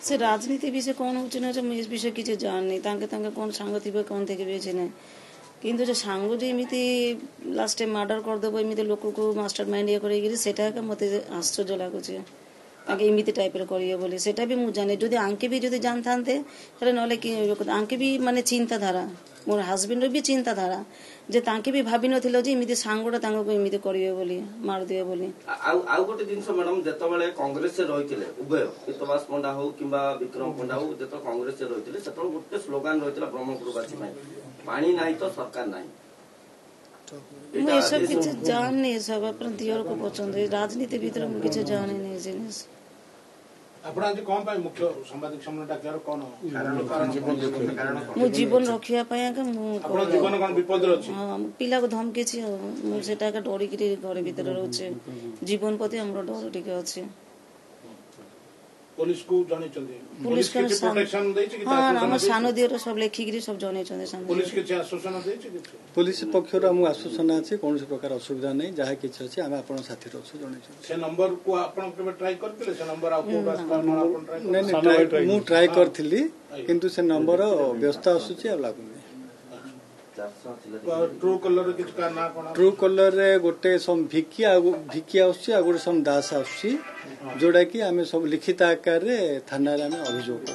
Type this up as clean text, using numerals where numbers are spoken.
से राजनीति विषय कौन हो इस विषय किसी जाननी कौन सांग थे कौन थे ना किंतु जो सांग जो एमती लास्ट टाइम मर्डर करदेव एमती लोक को मास्टर माइंड ये कर मत आश्चर्य लगुच एमती टाइप करेंगे सेटा भी मुझे जानी जो आंके भी जो जान था ना आंके भी माने चिंताधारा मोर हजबैंड भी चिंताधारा जे तांके भी भाभी नथिलो जे एमिति सांगोडा तांको एमिति करिवे बोली मार दिए बोली आउ गोटे जिंस मैडम जेतबेले कांग्रेस से रहितिले उभय हितवास पंडा हो किबा विक्रम पंडा हो जेतो कांग्रेस से रहितिले सेतो गोटे स्लोगन रहितिला ब्रह्मपुरवासी में पानी नाही तो सरकार नाही मैं सब किछ जान नहीं सब अपन दियर को पसंद राजनीति भीतर हम किछ जान नहीं जिनिस आपण आज कोन पाई मुख्य संवादिक सम्मेलन डाक्टर कोन मु जीवन रखिया पाया का मु आपण जीवन कोन विपद रे अछि हां पिला को धमके छी मु सेटा का डोरी के घर भीतर रहउछे जीवन प्रति हमरो डर ठीक अछि पुलिस को जाने चलते पुलिस के प्रोटेक्शन दै छी कि हम सानो दियर सब लेखि गिरी सब जाने चलते सानो पुलिस के आश्वासन दै छी पुलिस पक्षर हम आश्वासन अछि कोन से प्रकार असुविधा नै जहा किछ अछि हम आपण साथी रहछु जाने छी से नंबर को आपण के ट्राई करथिले से नंबर आपको आपण ट्राई मु ट्राई करथिली किंतु से नंबर व्यस्त आसुची आ लागुनी ट्रू कलर किछ का ना कोन ट्रू कलर रे गोटे सम भिकिया आसुची आ गोटे सम दास आसुची जोडा कि हमें सब लिखित आकार रे थाना रे हमें अभियोग